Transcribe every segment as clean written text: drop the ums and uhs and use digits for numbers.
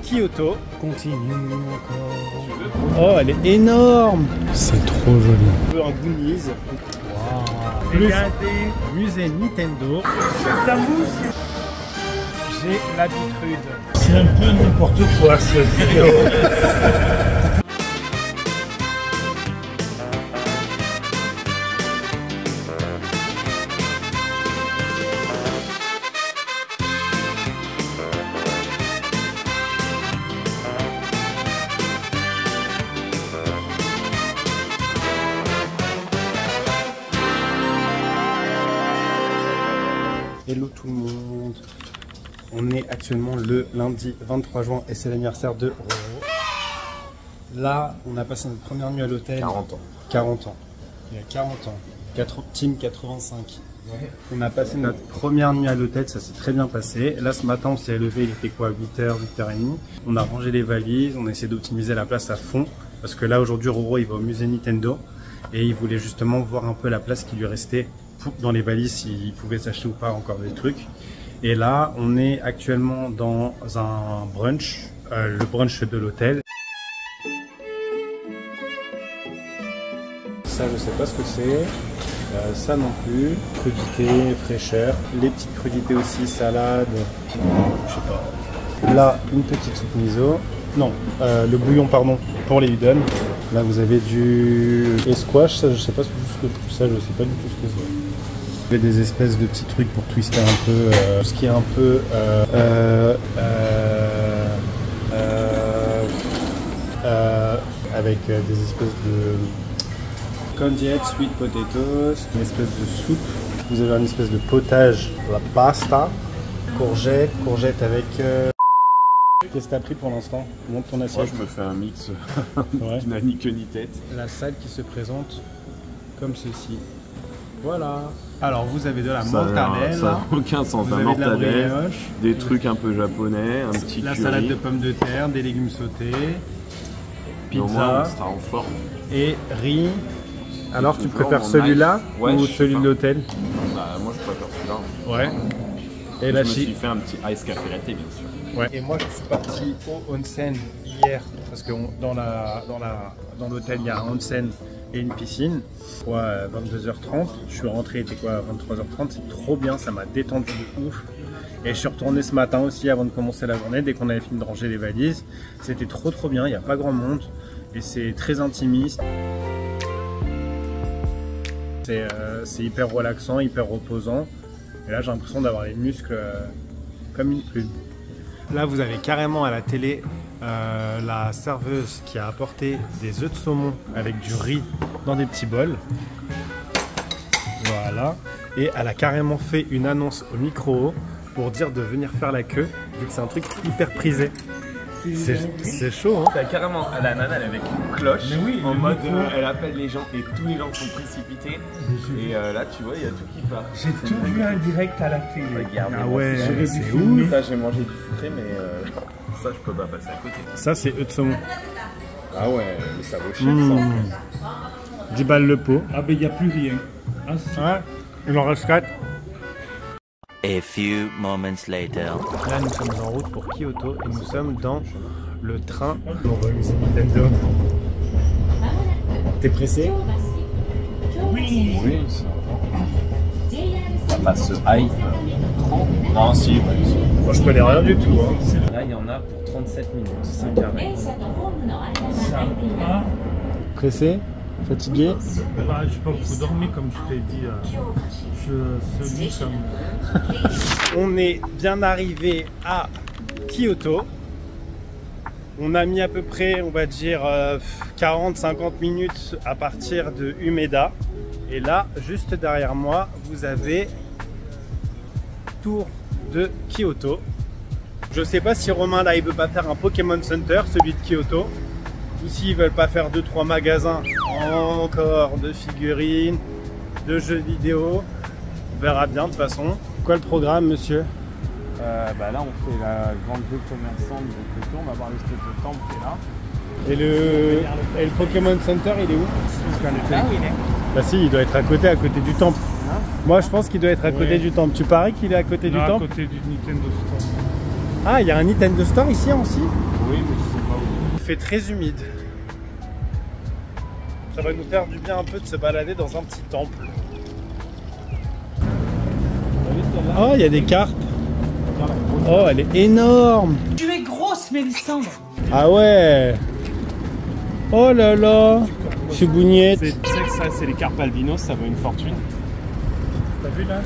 Kyoto. Continue encore. Oh, elle est énorme. C'est trop joli. Un peu un Goonies. Wow. Regardez, musée Nintendo. J'ai l'habitude. C'est un peu n'importe quoi cette vidéo. Hello tout le monde. On est actuellement le lundi 23 juin et c'est l'anniversaire de Roro. Là, on a passé notre première nuit à l'hôtel. 40 ans. 40 ans. Il y a 40 ans. Team 85. Ouais. On a passé notre première nuit à l'hôtel, ça s'est très bien passé. Là, ce matin, on s'est levé, il était quoi, 8h, 8h30. On a rangé les valises, on a essayé d'optimiser la place à fond. Parce que là, aujourd'hui, Roro, il va au musée Nintendo. Et il voulait justement voir un peu la place qui lui restait dans les valises, s'il pouvait s'acheter ou pas encore des trucs. Et là, on est actuellement dans un brunch, le brunch de l'hôtel. Ça, je sais pas ce que c'est. Ça non plus. Crudité, fraîcheur. Les petites crudités aussi, salade. Je sais pas. Là, une petite soupe miso. Non, le bouillon, pardon, pour les udon. Là, vous avez du squash. Ça, je sais pas ce que ça, je sais pas du tout ce que c'est. Des espèces de petits trucs pour twister un peu ce qui est un peu avec des espèces de condiette, sweet potatoes, une espèce de soupe. Vous avez une espèce de potage, la pasta, courgette avec qu'est-ce que t'as pris pour l'instant? Montre ton assiette. Moi je me fais un mix qui n'a ni queue ni tête. La salle qui se présente comme ceci. Voilà. Alors vous avez de la mortadelle. Ça n'a aucun sens. Vous un avez mortadelle, de la brioche, des trucs un peu japonais, un petit la curry. salade de pommes de terre, des légumes sautés, pizza, au moins, on sera en forme. Et riz. Alors tu préfères celui-là ou celui de l'hôtel? Bah, moi je préfère celui-là. Ouais. Et je me suis fait un petit ice café latte bien sûr. Ouais. Et moi je suis parti au onsen hier parce que dans l'hôtel il y a un onsen et une piscine. 22h30, je suis rentré, il était quoi, 23h30, c'est trop bien, ça m'a détendu de ouf. Et je suis retourné ce matin aussi avant de commencer la journée, dès qu'on avait fini de ranger les valises. C'était trop bien, il n'y a pas grand monde et c'est très intimiste. C'est hyper relaxant, hyper reposant. Et là j'ai l'impression d'avoir les muscles comme une plume. Là vous avez carrément à la télé la serveuse qui a apporté des œufs de saumon avec du riz dans des petits bols. Voilà. Et elle a carrément fait une annonce au micro pour dire de venir faire la queue, vu que c'est un truc hyper prisé. C'est chaud, hein. T'as carrément la nana avec une cloche, en mode elle appelle les gens et tous les gens sont précipités. Et là tu vois, il y a tout qui part. J'ai tout vu en direct à la télé. Regarde, ah ouais, c'est ouf. Ça j'ai mangé du sucré, mais ça je peux pas passer à côté. Ça c'est œufs de saumon. Ah ouais, mais ça vaut cher ça. 10 balles le pot. Ah ben il n'y a plus rien. Ah, si. Ouais, il en reste 4. A few moments later. Là, nous sommes en route pour Kyoto et nous sommes dans le train pour le musée Nintendo. T'es pressé? Oui. Oui, ça passe hype. Non, si, Moi, je connais rien du tout. Hein. là il y en a pour 37 minutes, 5 arrêts. Ça va. Pressé? Fatigué? Bah, je peux beaucoup dormir comme je t'ai dit. Celui comme. On est bien arrivé à Kyoto. On a mis à peu près, on va dire, 40-50 minutes à partir de Umeda. Et là, juste derrière moi, vous avez Tour de Kyoto. Je sais pas si Romain là il veut pas faire un Pokémon Center, celui de Kyoto, ou s'ils veulent pas faire 2-3 magasins encore de figurines, de jeux vidéo. On verra bien de toute façon. Quoi le programme, monsieur? Bah là on fait la grande rue commerçante de Kyoto, on va voir l'espèce de temple qui est là. Et le Pokémon Center il est où? Ah oui, il est. Bah si, il doit être à côté du temple. Hein? Moi je pense qu'il doit être à côté du temple. Tu paries qu'il est à côté du temple? À côté du Nintendo Store. Ah, il y a un Nintendo Store ici aussi? Oui, mais je sais pas où. Il fait très humide. Ça va nous faire du bien un peu de se balader dans un petit temple. Oh, il y a des carpes. Oh, elle est énorme. Tu es grosse, Mélissandre. Ah ouais. Oh là là. Chibougnette. Tu sais que ça, c'est les carpes albinos, ça vaut une fortune. T'as vu là?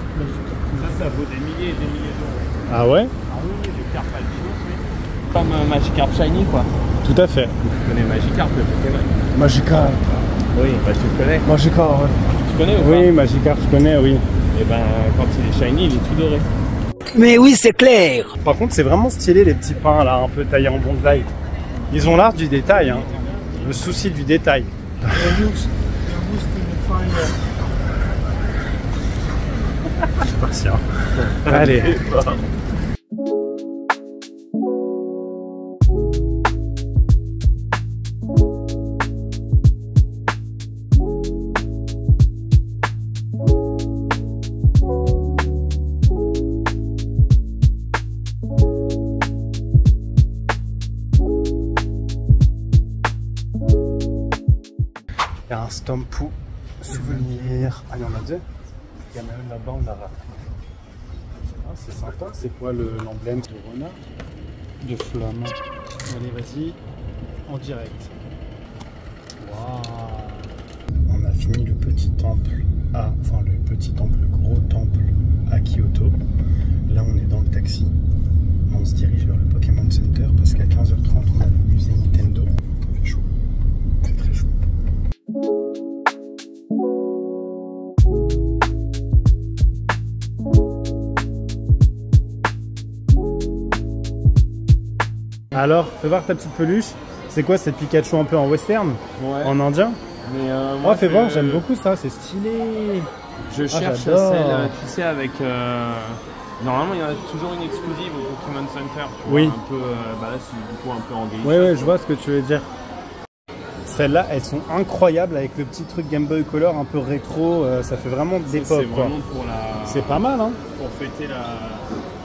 Ça vaut des milliers et des milliers d'euros. Ah ouais? Ah oui, les carpes albinos, oui. Comme Magikarp Shiny, quoi. Tout à fait. Tu connais Magikarp, le Pokémon? Magikarp. Oui, bah tu le connais. Magikarp, ouais. Tu connais ou pas? Oui, Magikarp, je connais, oui. Et ben, quand il est shiny, il est tout doré. Mais oui, c'est clair. Par contre, c'est vraiment stylé les petits pins là, un peu taillés en bonsaï. Ils ont l'art du détail, hein. Le souci du détail. C'est parti, hein. Allez. Il y a un Stampu souvenir. Ah, il y en a deux. Il y en a une là-bas, on a raté. Ah, c'est sympa. C'est quoi l'emblème de renard? De flamme. Allez, vas-y. En direct. Waouh. On a fini le petit temple le gros temple à Kyoto. Là, on est dans le taxi. On se dirige vers le Pokémon Center parce qu'à 15h30, on a le musée Nintendo. Il fait chaud. C'est très chaud. Alors, fais voir ta petite peluche. C'est quoi cette Pikachu un peu en western? Ouais. En indien? Mais moi, fais voir, j'aime beaucoup ça, c'est stylé. Je cherche j'adore. celle, tu sais, avec... Normalement, il y en a toujours une exclusive au Pokémon Center. Tu Oui. vois, un peu, bah là, c'est du coup un peu en gris. Ouais, je vois ce que tu veux dire. Celles-là, elles sont incroyables avec le petit truc Game Boy Color un peu rétro. Ça fait vraiment d'époque. C'est vraiment pour la... C'est pas mal, hein? Pour fêter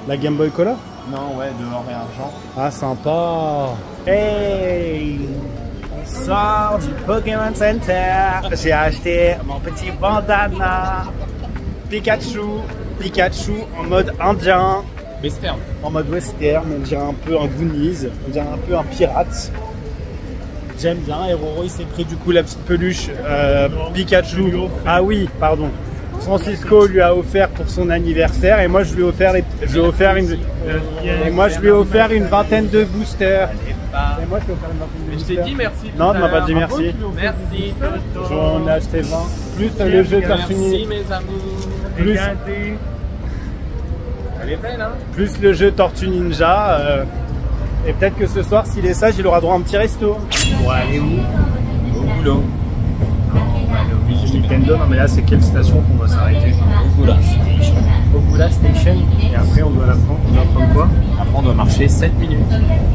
La Game Boy Color? Non, ouais, de or et argent. Ah, sympa. Hey! On sort du Pokémon Center. J'ai acheté mon petit bandana. Pikachu en mode indien. Western. En mode western, on dirait un peu un Goonies, on dirait un peu un pirate. J'aime bien, et Roro il s'est pris du coup la petite peluche Pikachu. Ah oui, pardon. Francisco lui a offert pour son anniversaire et moi je lui ai offert, une vingtaine de boosters. Et moi je lui ai offert une vingtaine de Je boosters. t'ai dit merci. Non, tu m'as pas dit merci. Merci. J'en ai acheté 20. Plus le jeu Tortue Merci mes amours. Plus, Elle est belle, hein? plus le jeu Tortue Ninja. Et peut-être que ce soir, s'il est sage, il aura droit à un petit resto. On va aller où? Au boulot. Nintendo, non mais là c'est quelle station qu'on va s'arrêter? Ogula. Ogula Station. Et après on doit la prendre. On doit prendre quoi? Après on doit marcher 7 minutes.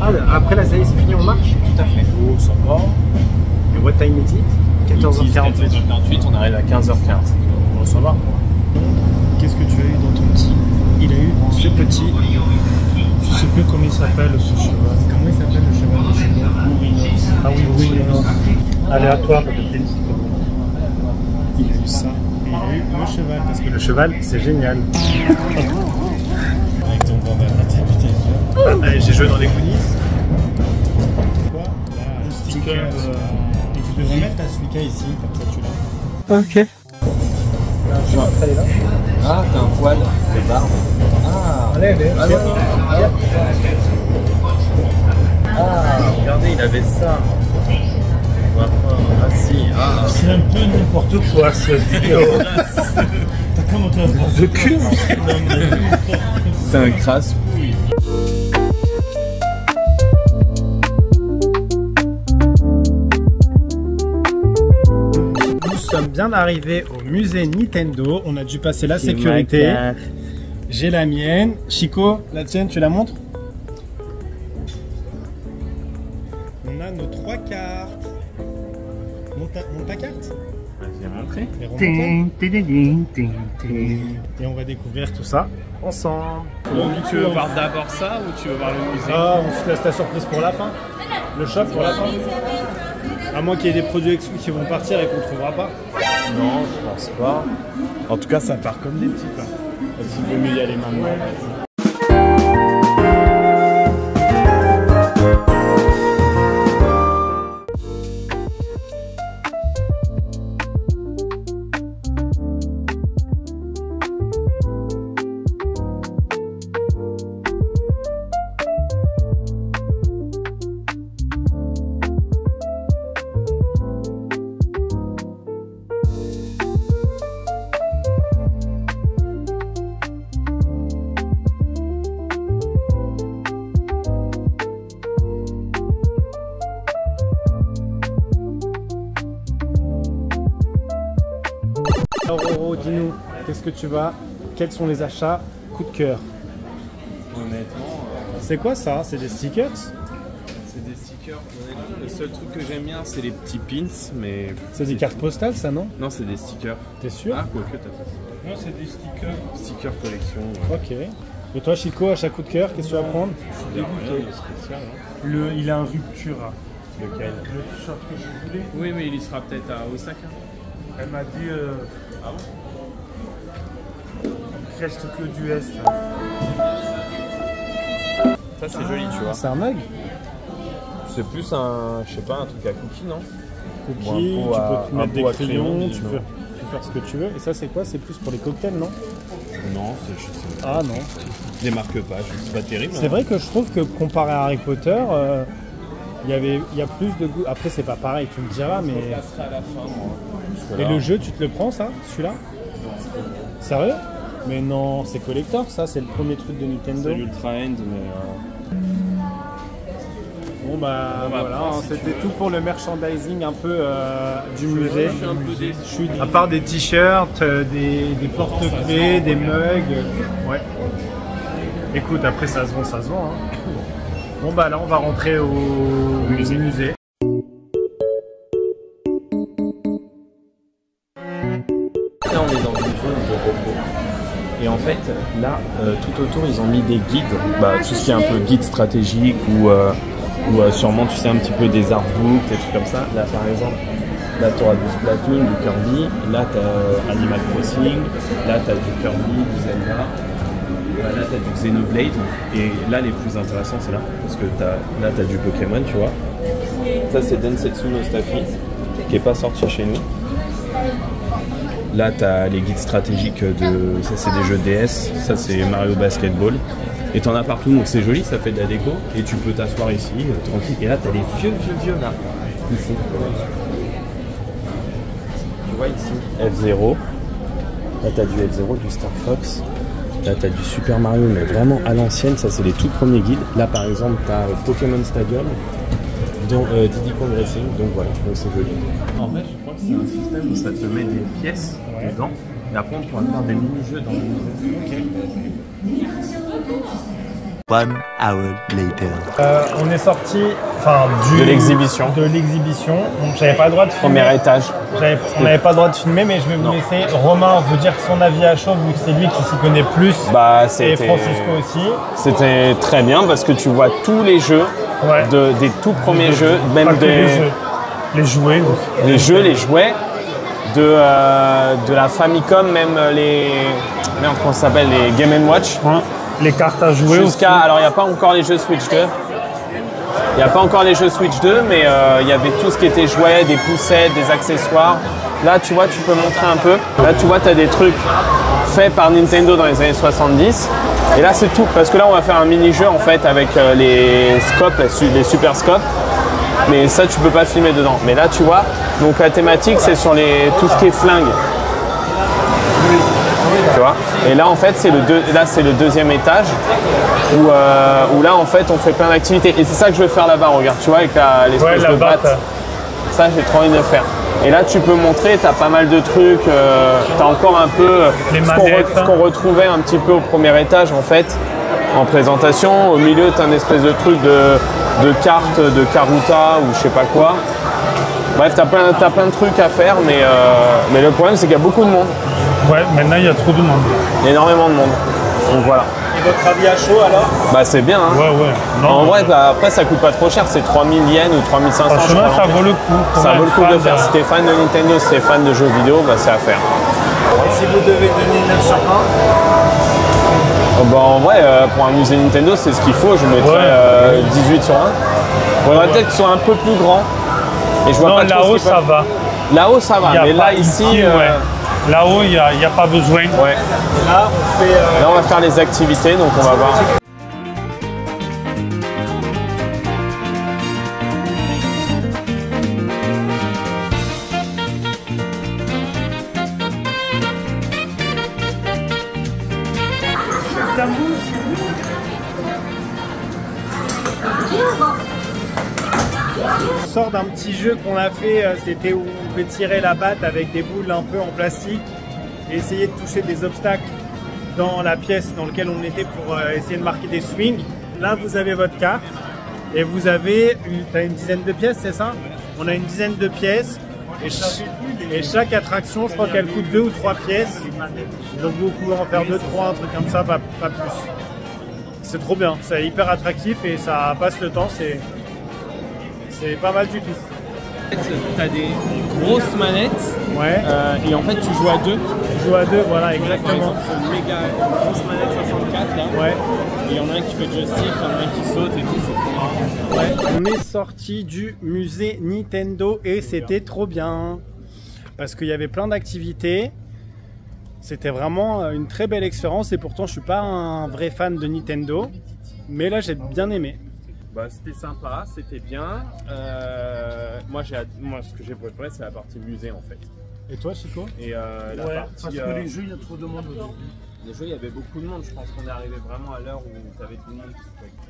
Ah, après là ça y est, c'est fini, on marche? Tout à fait. Oh, ça va. Et what time is it? 14h48. 14h48, on arrive à 15h15. Bon, ça va. Qu'est-ce que tu as eu dans ton petit? Il a eu ce petit. Je sais plus comment il s'appelle ce cheval. Comment il s'appelle le cheval de chez nous? Ah oui, aléatoire de tennis. Il a eu ça. Et il a eu le cheval. Parce que le cheval, c'est génial. Avec ton bandana, J'ai joué dans les Goonies. Quoi? Là, un sticker. Et tu devrais mettre ta Suika ici, comme ça tu l'as. Ok. Elle est là. Ah, t'as un poil de barbe. Ah, Allez. ah, regardez, il avait ça. Ah si, ah. C'est un peu n'importe quoi cette vidéo. T'as commenté un peu de cul. C'est un crasse-pouille. Nous sommes bien arrivés au musée Nintendo. On a dû passer la sécurité. J'ai la mienne. Chico, la tienne, tu la montres? On a nos 3 cartes. Monte ta carte? Vas-y, montrer. Et on va découvrir tout ça ensemble. Bon, tu veux voir d'abord ça ou tu veux voir le musée? Ah, on se laisse la surprise pour la fin. Le shop pour la fin. À moins qu'il y ait des produits exclus qui vont partir et qu'on ne trouvera pas. Non, je pense pas. En tout cas, ça part comme des petits pains. Il vaut mieux y aller maintenant. Alors Roro, dis-nous, qu'est-ce que tu vas? Quels sont les achats coup de cœur? Honnêtement, c'est quoi ça? C'est des stickers? c'est des stickers. Le seul truc que j'aime bien, c'est les petits pins, mais... C'est des cartes postales ça, non? Non, c'est des stickers. T'es sûr? Ah, quoique, t'as fait. Non, c'est des stickers. Sticker collection. Ok. Et toi Chico, achat coup de cœur, qu'est-ce que tu vas prendre? Dégoûté. Spécial, hein. Il a un rupture. Lequel? Le t-shirt que je voulais. Oui, mais il y sera peut-être à Osaka. Elle m'a dit. Ah bon? Il reste que du S. Ça, c'est joli, tu vois. C'est un mug? C'est plus un, je sais pas, un truc à cookies, non? Cookies, Ou un pot à- tu peux te mettre un des pot à crayons, crayon, tu disons. peux faire ce que tu veux. Et ça c'est quoi? C'est plus pour les cocktails, non? Non, c'est je sais pas. Ah non. Je les marque pas, c'est pas terrible. C'est vrai que je trouve que comparé à Harry Potter, il y a plus de goût. Après c'est pas pareil, tu me diras, mais... à la fin, moi. Et le jeu, tu te le prends ça, celui-là? Sérieux? Mais non, c'est collector ça, c'est le premier truc de Nintendo. C'est l'Ultra End, mais... Bon bah voilà, après, si c'était tu veux. tout pour le merchandising un peu du musée. Je suis un peu déçu. À part des t-shirts, des porte-clés, des mugs. Ouais. Écoute, après ça se vend, ça se vend. Hein. Bon bah là on va rentrer au musée. Là, on est dans une zone de repos. Et en fait, là, tout autour, ils ont mis des guides. Bah, tout ce qui est un peu guide stratégique ou sûrement, tu sais, un petit peu des artbooks, des trucs comme ça. Là, par exemple, là, tu auras du Splatoon, du Kirby. Là, tu as Animal Crossing. Là, tu as du Kirby, du Zelda. Là, tu as du Xenoblade. Et là, les plus intéressants, c'est là. Parce que là, tu as du Pokémon, tu vois. Ça, c'est Densetsu no Staffy, qui n'est pas sorti chez nous. Là, tu as les guides stratégiques de... Ça, c'est des jeux DS. Ça, c'est Mario Basketball. Et tu en as partout, donc c'est joli, ça fait de la déco. Et tu peux t'asseoir ici, tranquille. Et là, tu as les vieux, là. Ici. Tu vois ici, F0. Là, tu as du F0, du Star Fox. Là, tu as du Super Mario, mais vraiment à l'ancienne. Ça, c'est les tout premiers guides. Là, par exemple, tu as Pokémon Stadium, dont Diddy Kong Racing. Donc voilà, donc c'est joli. En fait, je crois que c'est un système où ça te met des pièces dedans. Et après, on pourra faire des mini-jeux dans le musée. One hour later. On est sorti de l'exhibition. Donc j'avais pas le droit de filmer. Premier étage. On n'avait pas le droit de filmer, mais je vais vous laisser. Romain veut dire son avis à chaud, vu que c'est lui qui s'y connaît plus. Et Francisco aussi. C'était très bien parce que tu vois tous les jeux, des tout premiers jeux, même Les jouets. les jouets de la Famicom, même les... Merde, comment ça s'appelle, les Game & Watch. Les cartes à jouer aussi. Alors, il n'y a pas encore les jeux Switch 2. Il n'y a pas encore les jeux Switch 2, mais il y avait tout ce qui était jouets, des poussettes, des accessoires. Là, tu vois, tu peux montrer un peu. Là, tu vois, tu as des trucs faits par Nintendo dans les années 70. Et là, c'est tout. Parce que là, on va faire un mini-jeu, en fait, avec les scopes, les super scopes. Mais ça, tu peux pas filmer dedans. Mais là, tu vois, donc la thématique, c'est sur tout ce qui est flingue. Tu vois. Et là, en fait, c'est le deuxième étage où là, en fait, on fait plein d'activités. Et c'est ça que je veux faire là-bas, regarde, tu vois, avec l'espèce de batte. Ça, j'ai trop envie de le faire. Et là, tu peux montrer, tu as pas mal de trucs. Tu as encore un peu ce qu'on retrouvait un petit peu au premier étage, en fait, en présentation. Au milieu, tu as une espèce de truc de carte de Karuta ou je sais pas quoi. Bref, t'as plein de trucs à faire, mais le problème c'est qu'il y a beaucoup de monde. Ouais, maintenant il y a trop de monde. Il y a énormément de monde. Donc voilà. Et votre avis à chaud alors? Bah c'est bien. Hein. Ouais. Non, en vrai, bah, après ça coûte pas trop cher, c'est 3000 yens ou 3500. Franchement, ça vaut le coup. Ça vaut le coup de le faire. Si t'es fan de Nintendo, si t'es fan de jeux vidéo, bah c'est à faire. Et si vous devez donner 9 sur 1? Bah en vrai, pour un musée Nintendo, c'est ce qu'il faut. Je mettrais 18 sur 1. Il faudrait peut-être qu'ils soient un peu plus grands. Et je vois non, pas trop là-haut ça va. Là-haut ça va, mais là ici. Là-haut, il n'y a pas besoin. Ouais. Là, Là, on va faire les activités, donc on va voir. on sort d'un petit jeu qu'on a fait, c'était où on peut tirer la batte avec des boules un peu en plastique et essayer de toucher des obstacles dans la pièce dans laquelle on était pour essayer de marquer des swings. Là, vous avez votre carte et vous avez une dizaine de pièces, c'est ça? On a une dizaine de pièces et chaque attraction, je crois qu'elle coûte 2 ou 3 pièces. Donc vous pouvez en faire 2, 3, un truc comme ça, pas plus. C'est trop bien, c'est hyper attractif et ça passe le temps, c'est pas mal du tout. Tu as des grosses manettes et en fait tu joues à 2. Tu joues à 2, voilà, exactement. C'est une méga grosse manette 64 là. Ouais. Et il y en a un qui fait joystick, il y en a un qui saute et tout, c'est trop marrant. Ouais. On est sorti du musée Nintendo et c'était trop bien. Parce qu'il y avait plein d'activités. C'était vraiment une très belle expérience et pourtant je suis pas un vrai fan de Nintendo. Mais là j'ai bien aimé. Bah, c'était sympa, c'était bien. Moi, ce que j'ai préféré, c'est la partie musée en fait. Et toi, Chico? Et la partie. Parce que les jeux, il y a trop de monde au début. Les jeux, il y avait beaucoup de monde. Je pense qu'on est arrivé vraiment à l'heure où tu avais tout le monde.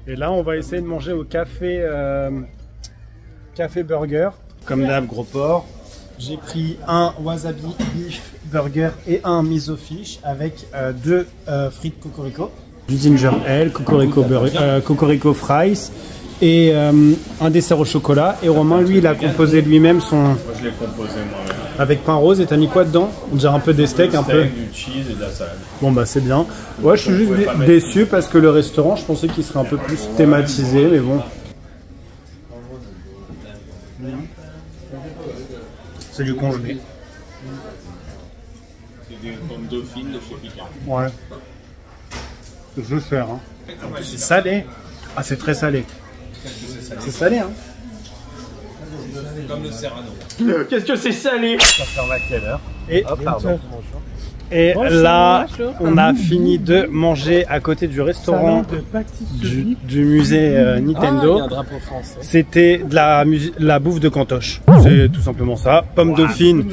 Et là, on va essayer de manger au café burger. Comme d'hab, gros porc. J'ai pris un wasabi beef burger et un miso fish avec 2 frites cocorico. Du ginger ale, cocorico fries et un dessert au chocolat. Et Romain, lui, il a composé lui-même son... Moi, je l'ai composé moi-même. Avec pain rose, et t'as mis quoi dedans? On dirait un peu des steaks, un peu. Du cheese et de la salade. Bon bah c'est bien. Ouais, je suis juste déçu parce que le restaurant, je pensais qu'il serait un peu plus thématisé, mais bon. C'est du congelé. C'est des pommes dauphines de chez Picard. Ouais. Je veux faire. Hein. En plus, c'est salé. Ah, c'est très salé. C'est salé, hein. Comme le Serrano. Qu'est-ce que c'est salé? Ça ferme à quelle heure? Et là, on a fini de manger à côté du restaurant du musée Nintendo. C'était de la bouffe de Cantoche. C'est tout simplement ça. Pomme dauphine.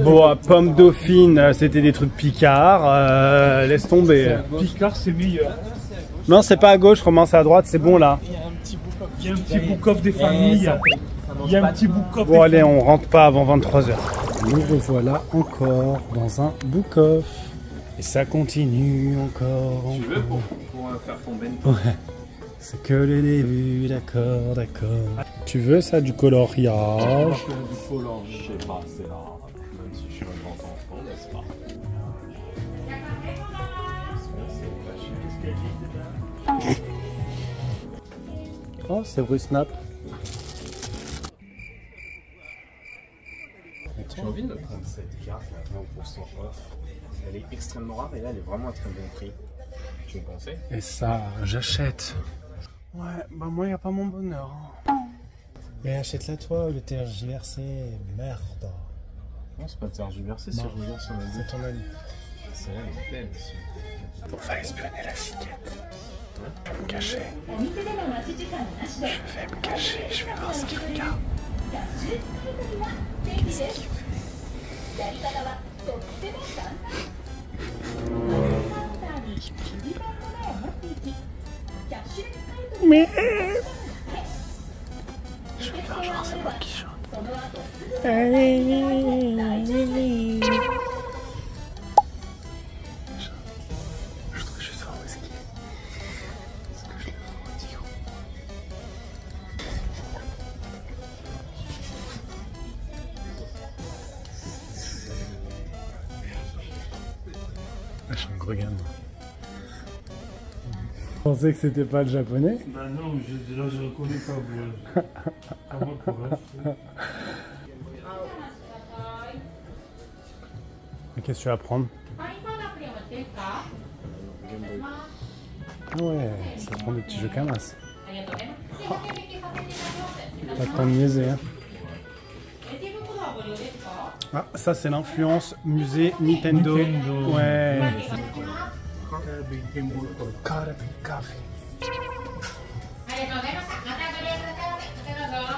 Bon, pomme dauphine, c'était des trucs Picard. Laisse tomber. Picard, c'est meilleur. Non, c'est pas à gauche, Romain, c'est à droite, c'est bon là. Il y a un petit book-off des familles. Il y a un petit book-off. Bon, allez, on rentre pas avant 23 h. Nous revoilà encore dans un book-off. Et ça continue encore. Tu veux pour faire ton bento? Ouais. C'est que le début, d'accord, d'accord. Tu veux ça, du coloriage? Du collant, je sais pas, c'est là. Même si je suis un grand enfant, n'est-ce pas? Oh, c'est vrai, Snap. J'ai envie de me prendre cette carte là, 20% off. Elle est extrêmement rare et là elle est vraiment à très bon prix. Tu me conseilles? Et ça, j'achète. Ouais, bah moi, il n'y a pas mon bonheur. Mais achète-la toi, le tergiversé, merde. Non, c'est pas tergiversé, c'est regarde sur la C'est ton ami. Celle-là elle est belle aussi. On va espionner la chiquette. Je vais me cacher. Je vais me cacher, je vais voir ce qu'il regarde. Qu'est-ce qu'il fait? Mais je vais faire genre c'est moi qui chante. Je trouve juste voir où est-ce qu'il est. Est-ce que je le vois au regarde. Je pensais que c'était pas le japonais. Bah non, là je reconnais pas. Comment pourrais Qu'est-ce que tu vas prendre? Ah ouais, ça prend des petits jeux Kamas. Pas de temps de niaiser. Hein. Ah, ça c'est l'influence musée Nintendo. Ouais.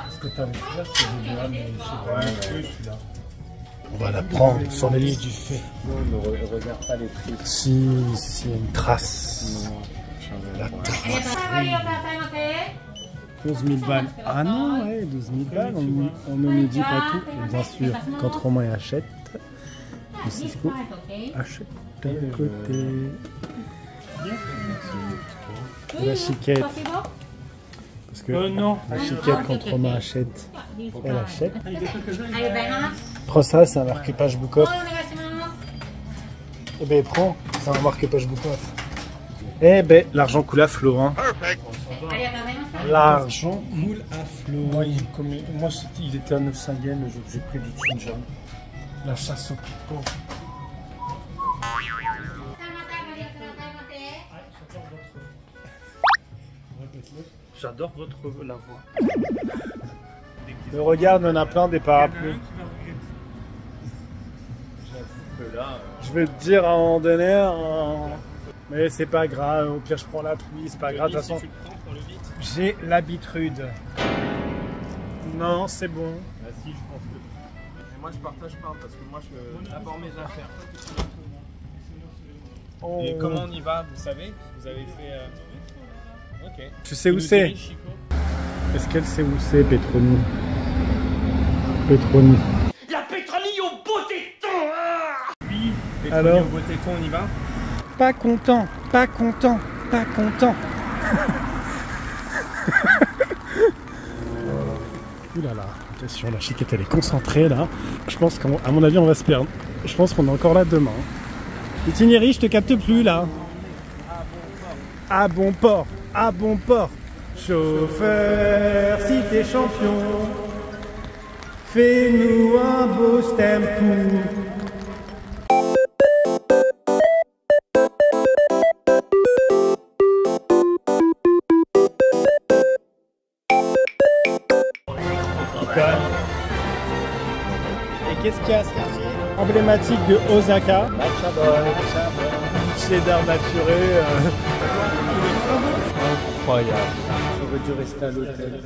Est-ce que t'as découvert ce vidéo, mais je sais pas, celui-là. On va la prendre sur les lieux du fait. Non, ne regarde pas les prix. Si, il y a une trace. La trace. 11 000 balles. Ah non, ouais, 12 000 balles. On ne nous dit pas tout. Et bien sûr, quand Romain achète, le Cisco achète d'un côté. La chiquette. Parce que Non. la chiquette, quand Romain achète, elle achète. Prends ça, c'est un marque-page Book-Off. Eh ben, prends, c'est un marque-page Book-Off. Eh ben, l'argent coule à flot, hein. L'argent coule à flot. Moi, il était à 900 yens le jour que j'ai pris du Tsunjam. La chasse au pico. J'adore votre la voix. Mais regarde, on a plein des parapluies. Je vais te dire à un moment donné, mais c'est pas grave, au pire je prends la pluie, c'est pas grave, de toute façon j'ai l'habitude. Non, c'est bon. Bah si, je pense que... Mais moi je partage pas parce que moi je d'abord mes affaires. Oh. Et comment on y va, vous savez? Vous avez fait... Ok. Tu sais où c'est? Est-ce qu'elle sait où c'est, Petroni? Petroni. La Pétronie au beau téton, Oui, alors au beau téton, on y va? Pas content, pas content, pas content. Ouh là là, attention, la chiquette elle est concentrée là. Je pense qu'à mon avis on va se perdre. Je pense qu'on est encore là demain. Itinéraire, je te capte plus là. À bon port, à bon port. Chauffeur, si t'es champion, fais-nous un beau stempo. Et qu'est-ce qu'il y a ce quartier emblématique de Osaka? Cheddar naturé. Incroyable. J'aurais dû rester à l'hôtel.